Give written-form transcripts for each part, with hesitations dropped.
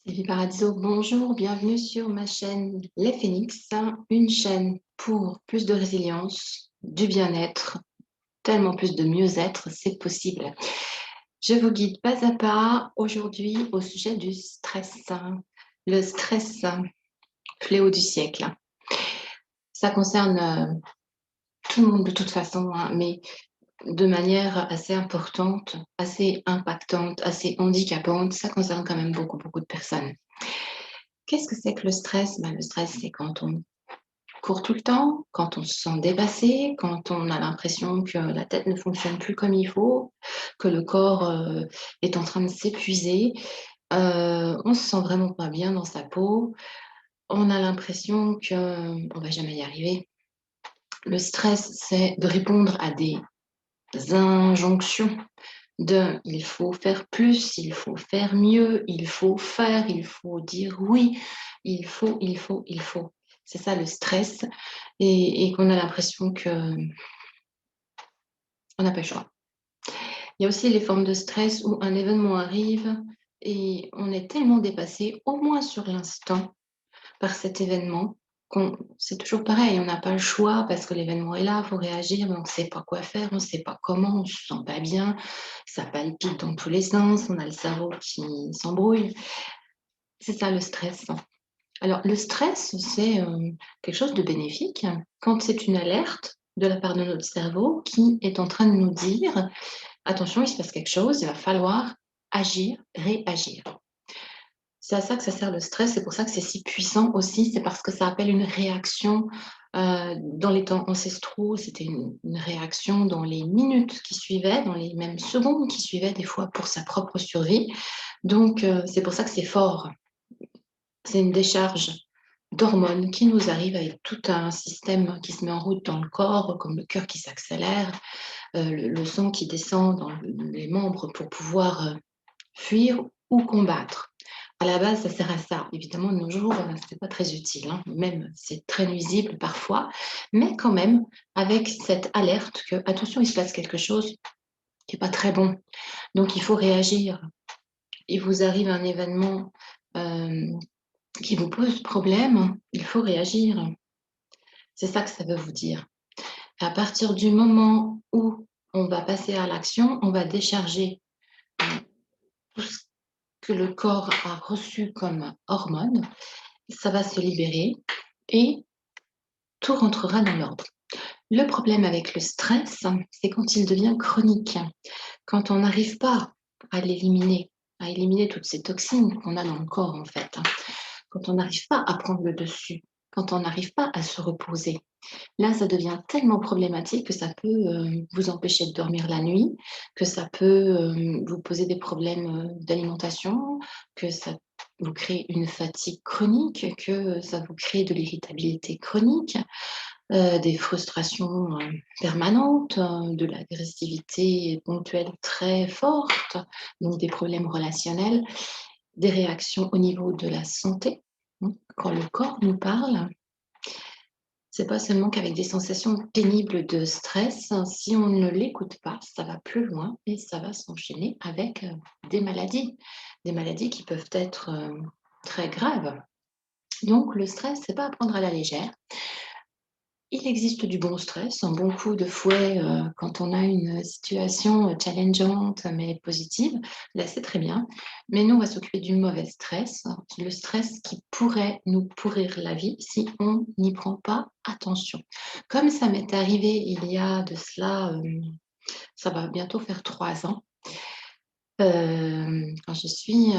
Sylvie Paradiso, bonjour, bienvenue sur ma chaîne Les Phénix, une chaîne pour plus de résilience, du bien-être, tellement plus de mieux-être, c'est possible. Je vous guide pas à pas aujourd'hui au sujet du stress. Le stress, fléau du siècle. Ça concerne tout le monde de toute façon, hein, mais de manière assez importante, assez impactante, assez handicapante, ça concerne quand même beaucoup, beaucoup de personnes. Qu'est-ce que c'est que le stress? Le stress, c'est quand on court tout le temps, quand on se sent dépassé, quand on a l'impression que la tête ne fonctionne plus comme il faut, que le corps est en train de s'épuiser, on se sent vraiment pas bien dans sa peau, on a l'impression qu'on ne va jamais y arriver. Le stress, c'est de répondre à des injonctions de il faut faire plus, il faut faire mieux, il faut faire, il faut dire oui, il faut. C'est ça le stress et qu'on a l'impression qu'on n'a pas le choix. Il y a aussi les formes de stress où un événement arrive et on est tellement dépassé, au moins sur l'instant, par cet événement, c'est toujours pareil, on n'a pas le choix parce que l'événement est là, il faut réagir, mais on ne sait pas quoi faire, on ne sait pas comment, on ne se sent pas bien, ça palpite dans tous les sens, on a le cerveau qui s'embrouille. C'est ça le stress. Alors le stress, c'est quelque chose de bénéfique quand c'est une alerte de la part de notre cerveau qui est en train de nous dire, attention, il se passe quelque chose, il va falloir agir, réagir. C'est à ça que ça sert le stress, c'est pour ça que c'est si puissant aussi, c'est parce que ça appelle une réaction. Dans les temps ancestraux, c'était une réaction dans les minutes qui suivaient, dans les mêmes secondes qui suivaient, des fois pour sa propre survie. Donc, c'est pour ça que c'est fort. C'est une décharge d'hormones qui nous arrive avec tout un système qui se met en route dans le corps, comme le cœur qui s'accélère, le sang qui descend dans les membres pour pouvoir fuir ou combattre. À la base, ça sert à ça. Évidemment, de nos jours, ce n'est pas très utile, hein. Même, c'est très nuisible parfois, mais quand même, avec cette alerte que, attention, il se passe quelque chose qui n'est pas très bon. Donc, il faut réagir. Il vous arrive un événement euh, qui vous pose problème, il faut réagir. C'est ça que ça veut vous dire. À partir du moment où on va passer à l'action, on va décharger tout ce que le corps a reçu comme hormones, ça va se libérer et tout rentrera dans l'ordre. Le problème avec le stress, c'est quand il devient chronique, quand on n'arrive pas à l'éliminer, à éliminer toutes ces toxines qu'on a dans le corps en fait, quand on n'arrive pas à prendre le dessus, quand on n'arrive pas à se reposer. Là, ça devient tellement problématique que ça peut vous empêcher de dormir la nuit, que ça peut vous poser des problèmes d'alimentation, que ça vous crée une fatigue chronique, que ça vous crée de l'irritabilité chronique, des frustrations permanentes, de l'agressivité ponctuelle très forte, donc des problèmes relationnels, des réactions au niveau de la santé. Quand le corps nous parle, c'est pas seulement qu'avec des sensations pénibles de stress, si on ne l'écoute pas, ça va plus loin et ça va s'enchaîner avec des maladies qui peuvent être très graves. Donc le stress, c'est pas à prendre à la légère. Il existe du bon stress, un bon coup de fouet quand on a une situation challengeante mais positive, là c'est très bien. Mais nous, on va s'occuper du mauvais stress, le stress qui pourrait nous pourrir la vie si on n'y prend pas attention. Comme ça m'est arrivé il y a de cela, ça va bientôt faire 3 ans, quand je suis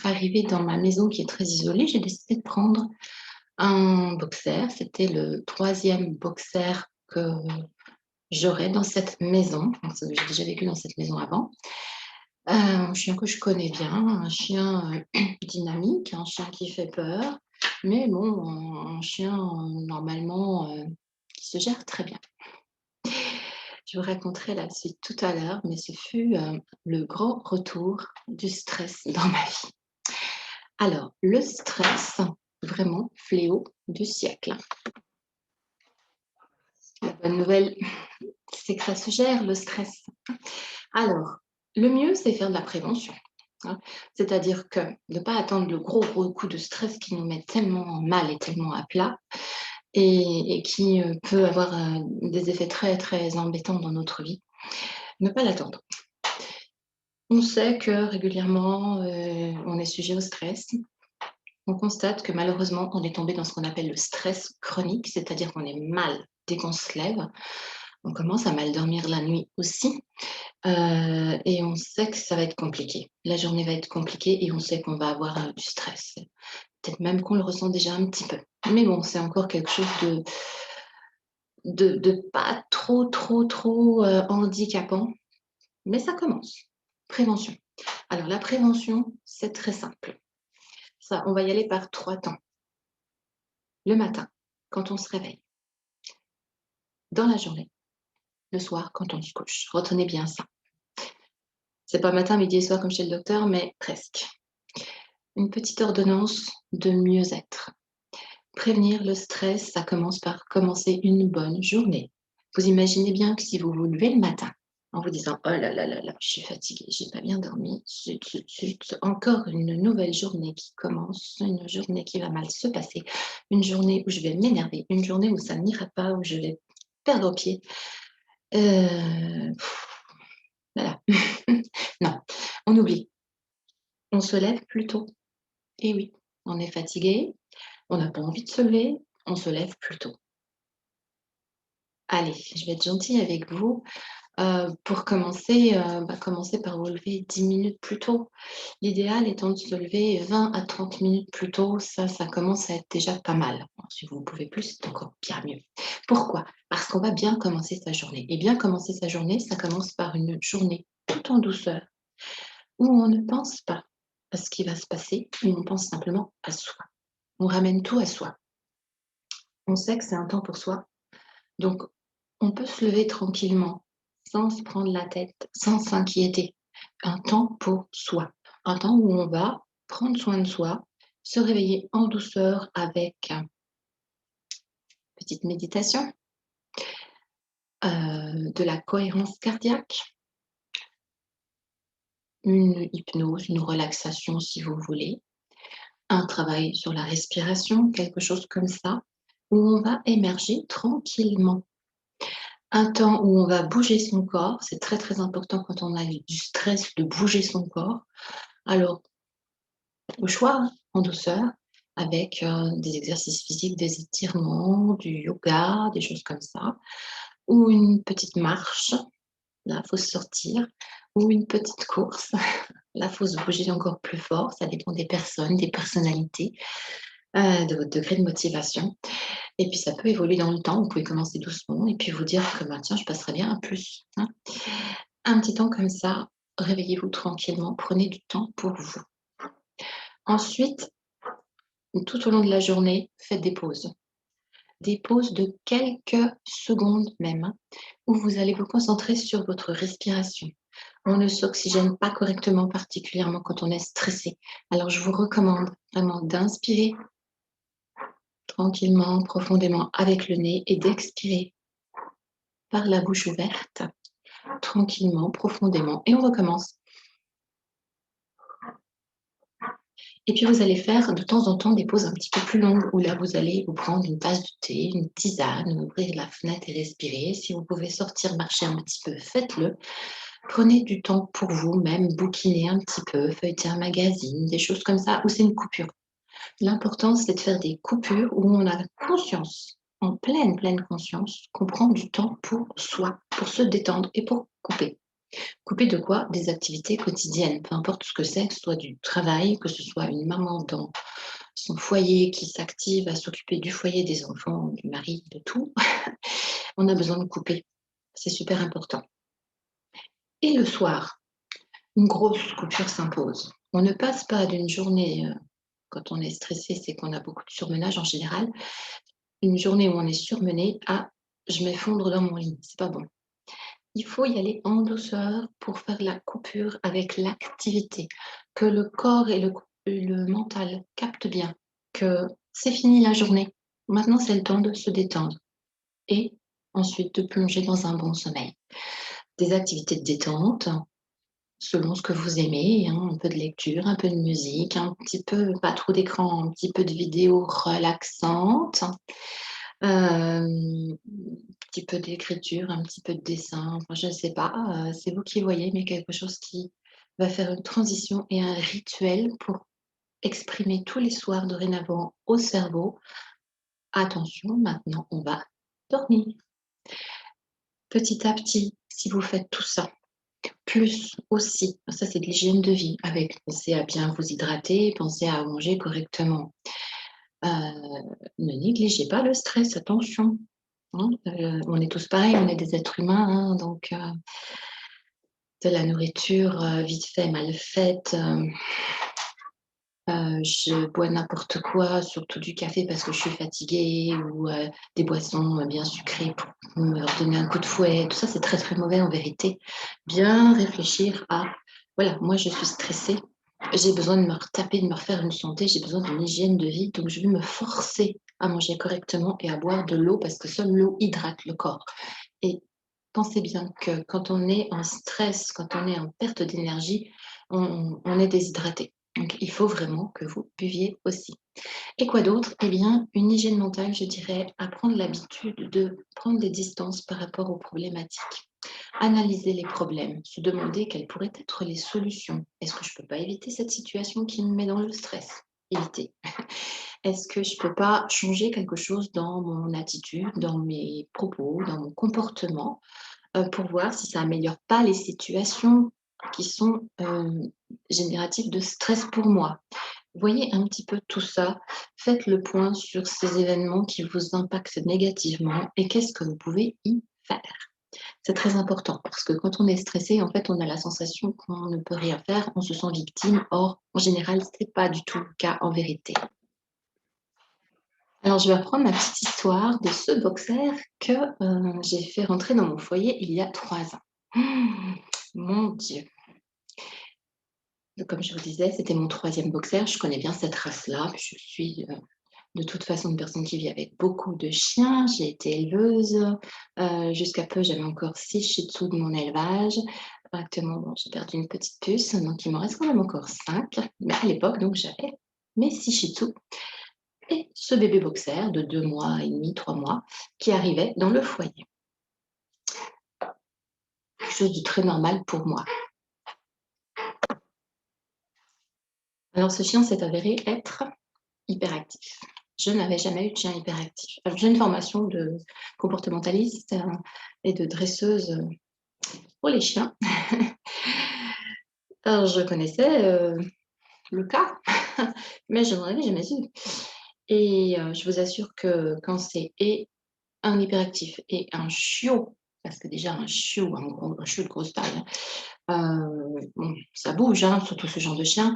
arrivée dans ma maison qui est très isolée, j'ai décidé de prendre un boxer. C'était le troisième boxer que j'aurais dans cette maison. J'ai déjà vécu dans cette maison avant. Un chien que je connais bien, un chien dynamique, un chien qui fait peur, mais bon, un chien normalement qui se gère très bien. Je vous raconterai la suite tout à l'heure, mais ce fut le grand retour du stress dans ma vie. Alors, le stress, vraiment fléau du siècle. La bonne nouvelle, c'est que ça se gère, le stress. Alors, le mieux, c'est faire de la prévention. hein. C'est-à-dire que de ne pas attendre le gros, gros coup de stress qui nous met tellement mal et tellement à plat et qui, peut avoir, des effets très, très embêtants dans notre vie. Ne pas l'attendre. On sait que régulièrement, on est sujet au stress. On constate que malheureusement, on est tombé dans ce qu'on appelle le stress chronique, c'est-à-dire qu'on est mal dès qu'on se lève. On commence à mal dormir la nuit aussi, et on sait que ça va être compliqué. La journée va être compliquée et on sait qu'on va avoir, du stress. Peut-être même qu'on le ressent déjà un petit peu. Mais bon, c'est encore quelque chose de pas trop, trop, trop, handicapant, mais ça commence. Prévention. Alors la prévention, c'est très simple. Ça, on va y aller par 3 temps. Le matin, quand on se réveille. Dans la journée, le soir, quand on se couche. Retenez bien ça. C'est pas matin, midi et soir comme chez le docteur, mais presque. Une petite ordonnance de mieux-être. Prévenir le stress, ça commence par commencer une bonne journée. Vous imaginez bien que si vous vous levez le matin en vous disant: «Oh là là là là, je suis fatiguée, j'ai pas bien dormi, zut, zut, zut, encore une nouvelle journée qui commence, une journée qui va mal se passer, une journée où je vais m'énerver, une journée où ça n'ira pas, où je vais perdre pied». Heu, voilà. Non, on oublie. On se lève plus tôt. Eh oui, on est fatigué, on n'a pas envie de se lever, on se lève plus tôt. Allez, je vais être gentille avec vous, pour commencer, commencez par vous lever 10 minutes plus tôt. L'idéal étant de se lever 20 à 30 minutes plus tôt, ça commence à être déjà pas mal. Bon, si vous ne pouvez plus, c'est encore bien mieux. Pourquoi? Parce qu'on va bien commencer sa journée et bien commencer sa journée, ça commence par une journée tout en douceur, où on ne pense pas à ce qui va se passer, mais on pense simplement à soi. On ramène tout à soi. On sait que c'est un temps pour soi, donc on peut se lever tranquillement, sans se prendre la tête, sans s'inquiéter. Un temps pour soi, un temps où on va prendre soin de soi, se réveiller en douceur avec une petite méditation, de la cohérence cardiaque, une hypnose, une relaxation si vous voulez, un travail sur la respiration, quelque chose comme ça, où on va émerger tranquillement. Un temps où on va bouger son corps, c'est très, très important quand on a du stress de bouger son corps. Alors, au choix, hein, en douceur, avec, des exercices physiques, des étirements, du yoga, des choses comme ça, ou une petite marche, là, faut se sortir, ou une petite course, là, faut se bouger encore plus fort, ça dépend des personnes, des personnalités, de votre degré de motivation et puis ça peut évoluer dans le temps. Vous pouvez commencer doucement et puis vous dire que, bah, tiens, je passerai bien à plus, hein. Un petit temps comme ça, réveillez-vous tranquillement, prenez du temps pour vous. Ensuite, tout au long de la journée, faites des pauses. Des pauses de quelques secondes même, hein, où vous allez vous concentrer sur votre respiration. On ne s'oxygène pas correctement, particulièrement quand on est stressé. Alors je vous recommande vraiment d'inspirer tranquillement, profondément avec le nez et d'expirer par la bouche ouverte, tranquillement, profondément et on recommence. Et puis vous allez faire de temps en temps des pauses un petit peu plus longues où là vous allez vous prendre une tasse de thé, une tisane, ouvrir la fenêtre et respirer. Si vous pouvez sortir, marcher un petit peu, faites-le. Prenez du temps pour vous, même bouquiner un petit peu, feuilleter un magazine, des choses comme ça, où c'est une coupure. L'important, c'est de faire des coupures où on a conscience, en pleine, pleine conscience, qu'on prend du temps pour soi, pour se détendre et pour couper. Couper de quoi? Des activités quotidiennes, peu importe ce que c'est, que ce soit du travail, que ce soit une maman dans son foyer qui s'active à s'occuper du foyer, des enfants, du mari, de tout. On a besoin de couper. C'est super important. Et le soir, une grosse coupure s'impose. On ne passe pas d'une journée, quand on est stressé, c'est qu'on a beaucoup de surmenage en général, une journée où on est surmené à je m'effondre dans mon lit, c'est pas bon. Il faut y aller en douceur pour faire la coupure avec l'activité, que le corps et le mental captent bien que c'est fini la journée. Maintenant, c'est le temps de se détendre et ensuite de plonger dans un bon sommeil. Des activités de détente, selon ce que vous aimez, hein, un peu de lecture, un peu de musique, un petit peu pas trop d'écran, un petit peu de vidéos relaxantes, un petit peu d'écriture, un petit peu de dessin, enfin je ne sais pas, c'est vous qui voyez, mais quelque chose qui va faire une transition et un rituel pour exprimer tous les soirs dorénavant au cerveau: «Attention, maintenant on va dormir». Petit à petit, si vous faites tout ça, plus aussi, ça c'est de l'hygiène de vie avec pensez à bien vous hydrater, pensez à manger correctement. Heu, Ne négligez pas le stress, attention, hein, on est tous pareils, on est des êtres humains, hein, donc de la nourriture, vite fait, mal faite, je bois n'importe quoi, surtout du café parce que je suis fatiguée ou des boissons, bien sucrées pour me donner un coup de fouet. Tout ça, c'est très, très mauvais en vérité. Bien réfléchir à: «Voilà, moi je suis stressée, j'ai besoin de me retaper, de me refaire une santé, j'ai besoin d'une hygiène de vie, donc je vais me forcer à manger correctement et à boire de l'eau parce que seule l'eau hydrate le corps». Et pensez bien que quand on est en stress, quand on est en perte d'énergie, on est déshydraté. Donc il faut vraiment que vous buviez aussi. Et quoi d'autre? Eh bien, une hygiène mentale, je dirais, apprendre l'habitude de prendre des distances par rapport aux problématiques. Analyser les problèmes, se demander quelles pourraient être les solutions. Est-ce que je ne peux pas éviter cette situation qui me met dans le stress? Éviter. Est-ce que je ne peux pas changer quelque chose dans mon attitude, dans mes propos, dans mon comportement, pour voir si ça améliore pas les situations qui sont, génératives de stress pour moi. Voyez un petit peu tout ça, faites le point sur ces événements qui vous impactent négativement et qu'est-ce que vous pouvez y faire? C'est très important parce que quand on est stressé, en fait, on a la sensation qu'on ne peut rien faire, on se sent victime. Or, en général, c'est pas du tout le cas en vérité. Alors, je vais reprendre ma petite histoire de ce boxer que, j'ai fait rentrer dans mon foyer il y a 3 ans. Mon Dieu! Donc comme je vous disais, c'était mon troisième boxer. Je connais bien cette race-là. Je suis, de toute façon une personne qui vit avec beaucoup de chiens. J'ai été éleveuse, jusqu'à peu, j'avais encore 6 shih tzus de mon élevage. Actuellement, bon, j'ai perdu une petite puce, donc il m'en reste quand même encore 5. Mais à l'époque, donc j'avais mes 6 shih tzus et ce bébé boxer de 2 mois et demi, 3 mois, qui arrivait dans le foyer. Quelque chose de très normal pour moi. Alors ce chien s'est avéré être hyperactif. Je n'avais jamais eu de chien hyperactif. J'ai une formation de comportementaliste, et de dresseuse, pour les chiens. Alors je connaissais, le cas, mais je n'en avais jamais eu et je vous assure que quand c'est et un hyperactif et un chiot, parce que déjà un chiot, un chiot de grosse taille, hein, bon, ça bouge, hein, surtout ce genre de chien.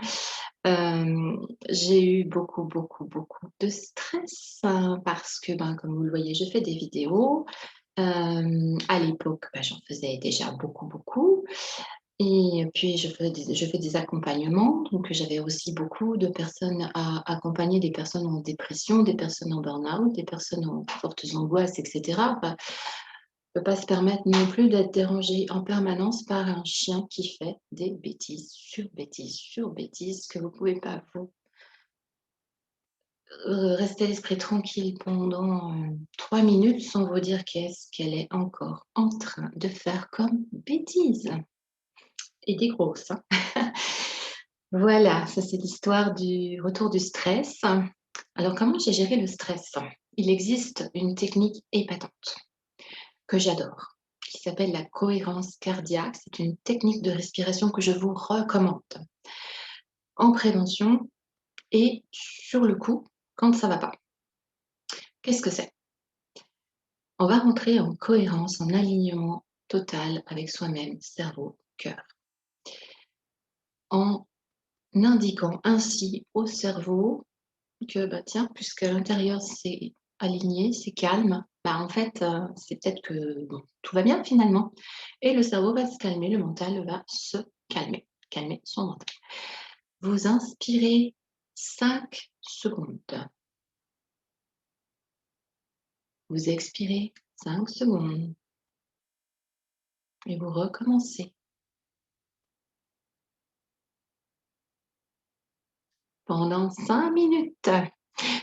J'ai eu beaucoup, beaucoup, beaucoup de stress, parce que, ben, comme vous le voyez, je fais des vidéos. À l'époque, bah, j'en faisais déjà beaucoup, beaucoup et puis je fais des accompagnements, donc j'avais aussi beaucoup de personnes à accompagner, des personnes en dépression, des personnes en burn-out, des personnes en fortes angoisses et cetera. Enfin, on peut pas se permettre non plus d'être dérangé en permanence par un chien qui fait des bêtises sur bêtises sur bêtises que vous pouvez pas vous, rester l'esprit tranquille pendant, 3 minutes sans vous dire qu'est-ce qu'elle est encore en train de faire comme bêtise et des grosses, hein. Voilà, ça c'est l'histoire du retour du stress. Alors comment j'ai géré le stress? Il existe une technique épatante que j'adore, qui s'appelle la cohérence cardiaque. C'est une technique de respiration que je vous recommande en prévention et sur le coup, quand ça va pas. Qu'est-ce que c'est? On va rentrer en cohérence, en alignement total avec soi-même, cerveau, cœur, en indiquant ainsi au cerveau que, bah, tiens, puisque l'intérieur c'est aligné, c'est calme, bah, en fait, c'est peut-être que, bon, tout va bien finalement et le cerveau va se calmer, le mental va se calmer, calmer son mental. Vous inspirez 5 secondes, vous expirez 5 secondes et vous recommencez. pendant 5 minutes.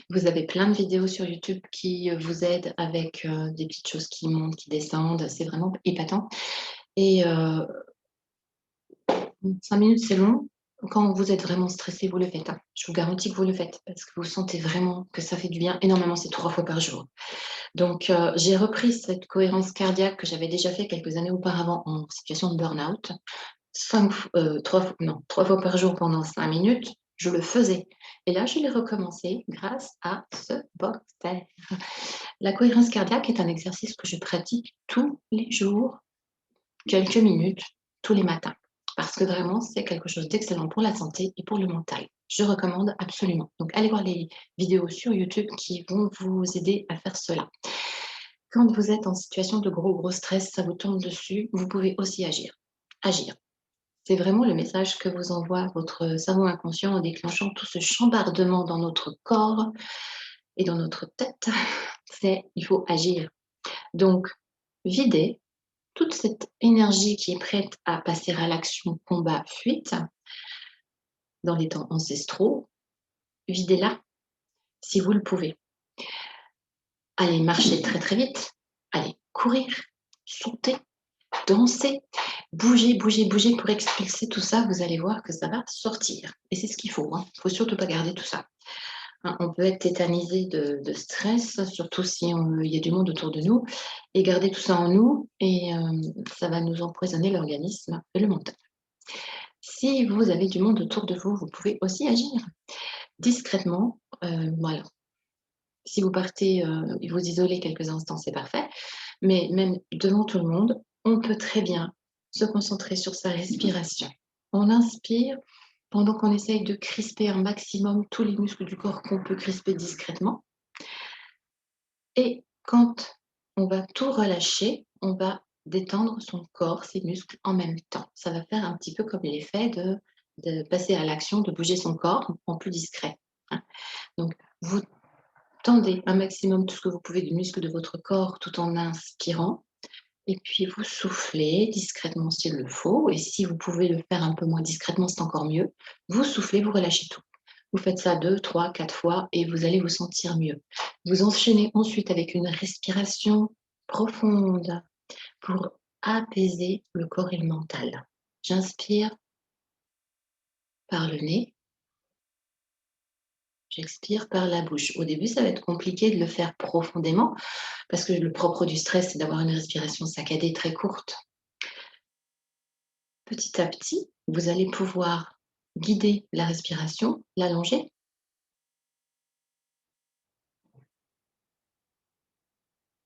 Vous avez plein de vidéos sur YouTube qui vous aident avec des petites choses qui montent, qui descendent. C'est vraiment épatant. Et 5 minutes, c'est long. Quand vous êtes vraiment stressé, vous le faites, hein. Je vous garantis que vous le faites parce que vous sentez vraiment que ça fait du bien énormément. C'est 3 fois par jour. Donc, j'ai repris cette cohérence cardiaque que j'avais déjà fait quelques années auparavant en situation de burn-out. 3 fois par jour pendant 5 minutes, je le faisais. Et là, je l'ai recommencé grâce à ce boxer. La cohérence cardiaque est un exercice que je pratique tous les jours, quelques minutes, tous les matins. Parce que vraiment, c'est quelque chose d'excellent pour la santé et pour le mental. Je recommande absolument. Donc, allez voir les vidéos sur YouTube qui vont vous aider à faire cela. Quand vous êtes en situation de gros stress, ça vous tombe dessus, vous pouvez aussi agir. Agir. C'est vraiment le message que vous envoie votre cerveau inconscient en déclenchant tout ce chambardement dans notre corps et dans notre tête. C'est il faut agir. Donc, videz toute cette énergie qui est prête à passer à l'action combat-fuite dans les temps ancestraux, videz-la si vous le pouvez. Allez marcher très très vite, allez courir, sauter, danser, bouger, bouger, bouger pour expulser tout ça. Vous allez voir que ça va sortir. Et c'est ce qu'il faut, hein. Il ne faut surtout pas garder tout ça. Hein, on peut être tétanisé de stress, surtout si il y a du monde autour de nous, et garder tout ça en nous, et ça va nous empoisonner l'organisme et le mental. Si vous avez du monde autour de vous, vous pouvez aussi agir discrètement. Voilà. Si vous partez vous isoler quelques instants, c'est parfait. Mais même devant tout le monde, on peut très bien se concentrer sur sa respiration. On inspire pendant qu'on essaye de crisper un maximum tous les muscles du corps qu'on peut crisper discrètement. Et quand on va tout relâcher, on va détendre son corps, ses muscles en même temps. Ça va faire un petit peu comme l'effet de passer à l'action, de bouger son corps en plus discret, hein. Donc, vous tendez un maximum tout ce que vous pouvez du muscle de votre corps tout en inspirant. Et puis vous soufflez discrètement s'il le faut. Et si vous pouvez le faire un peu moins discrètement, c'est encore mieux. Vous soufflez, vous relâchez tout. Vous faites ça 2, 3, 4 fois et vous allez vous sentir mieux. Vous enchaînez ensuite avec une respiration profonde pour apaiser le corps et le mental. J'inspire par le nez, j'expire par la bouche. Au début, ça va être compliqué de le faire profondément parce que le propre du stress, c'est d'avoir une respiration saccadée très courte. Petit à petit, vous allez pouvoir guider la respiration, l'allonger.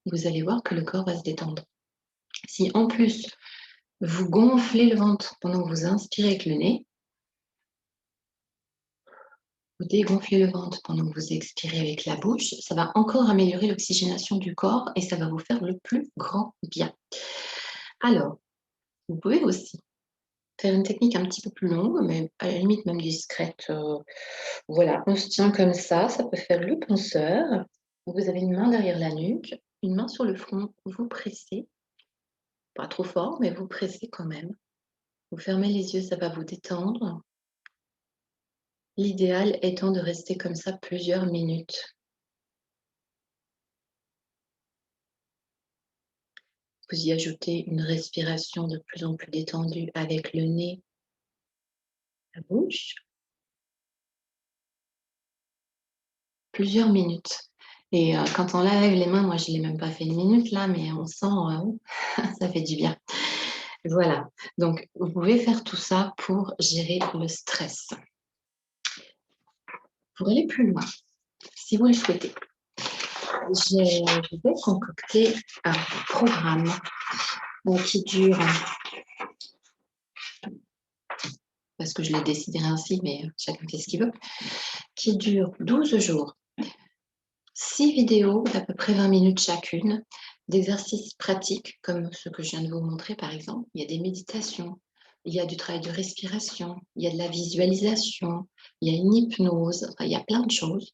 Vous allez voir que le corps va se détendre. Si en plus, vous gonflez le ventre pendant que vous inspirez avec le nez, vous dégonflez le ventre pendant que vous expirez avec la bouche, ça va encore améliorer l'oxygénation du corps et ça va vous faire le plus grand bien. Alors, vous pouvez aussi faire une technique un petit peu plus longue, mais à la limite même discrète. Voilà, on se tient comme ça peut faire le penseur. Vous avez une main derrière la nuque, une main sur le front, vous pressez, pas trop fort, mais vous pressez quand même. Vous fermez les yeux, ça va vous détendre. L'idéal étant de rester comme ça plusieurs minutes. Vous y ajoutez une respiration de plus en plus détendue avec le nez, la bouche, plusieurs minutes. Et quand on lève les mains, moi je ne l'ai même pas fait une minute là, mais on sent, ça fait du bien. Voilà, donc vous pouvez faire tout ça pour gérer le stress. Pour aller plus loin, si vous le souhaitez, je vais concocter un programme qui dure, parce que je l'ai décidé ainsi, mais chacun fait ce qu'il veut, qui dure 12 jours. 6 vidéos d'à peu près 20 minutes chacune, d'exercices pratiques comme ce que je viens de vous montrer par exemple. Il y a des méditations, il y a du travail de respiration, il y a de la visualisation, il y a une hypnose, enfin, il y a plein de choses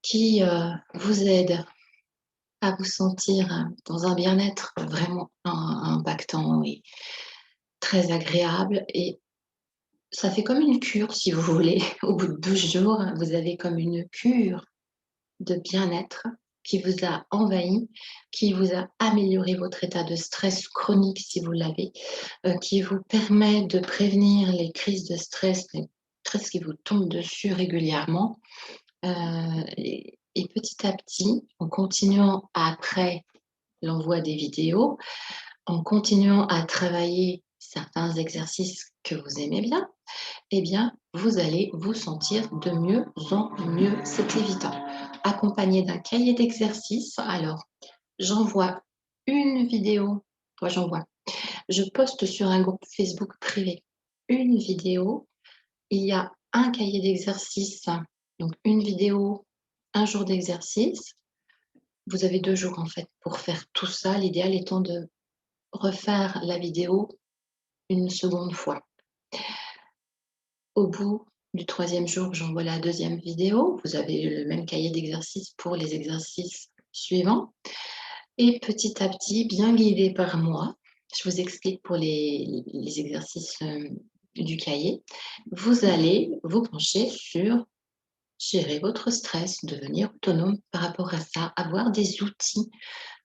qui vous aident à vous sentir dans un bien-être vraiment impactant et très agréable et Ça fait comme une cure si vous voulez. Au bout de 12 jours, vous avez comme une cure de bien-être qui vous a envahi, qui vous a amélioré votre état de stress chronique si vous l'avez, qui vous permet de prévenir les crises de stress, les stress qui vous tombent dessus régulièrement. Et petit à petit, en continuant après l'envoi des vidéos, en continuant à travailler certains exercices que vous aimez bien, eh bien, vous allez vous sentir de mieux en mieux. C'est évident. Accompagné d'un cahier d'exercices. Alors, j'envoie une vidéo, toi j'envoie, je poste sur un groupe Facebook privé une vidéo. Il y a un cahier d'exercices, donc une vidéo, un jour d'exercice. Vous avez 2 jours en fait pour faire tout ça. L'idéal étant de refaire la vidéo une seconde fois. Au bout du 3e jour, j'envoie la 2e vidéo. Vous avez le même cahier d'exercices pour les exercices suivants et petit à petit, bien guidé par moi, je vous explique pour les exercices, du cahier, vous allez vous pencher sur gérer votre stress, devenir autonome par rapport à ça, avoir des outils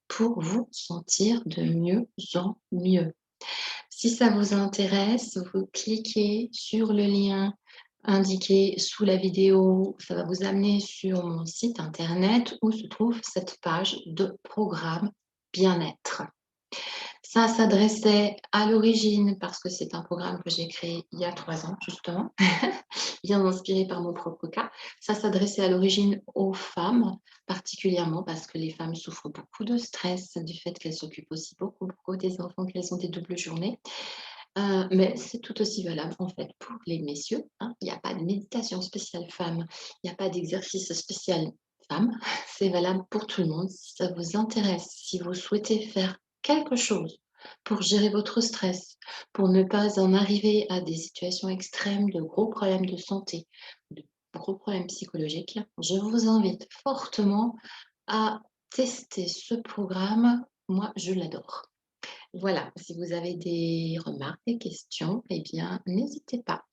pour vous sentir de mieux en mieux. Si ça vous intéresse, vous cliquez sur le lien indiqué sous la vidéo. Ça va vous amener sur mon site internet où se trouve cette page de programme bien-être. Ça s'adressait à l'origine, parce que c'est un programme que j'ai créé il y a 3 ans justement, bien inspiré par mon propre cas. Ça s'adressait à l'origine aux femmes, particulièrement parce que les femmes souffrent beaucoup de stress du fait qu'elles s'occupent aussi beaucoup des enfants, qu'elles ont des doubles journées. Mais c'est tout aussi valable en fait pour les messieurs, hein. Il n'y a pas de méditation spéciale femme, il n'y a pas d'exercice spécial femme. C'est valable pour tout le monde. Si ça vous intéresse, si vous souhaitez faire quelque chose pour gérer votre stress, pour ne pas en arriver à des situations extrêmes de gros problèmes de santé, de gros problèmes psychologiques, je vous invite fortement à tester ce programme. Moi, je l'adore. Voilà, si vous avez des remarques, des questions, eh bien, n'hésitez pas.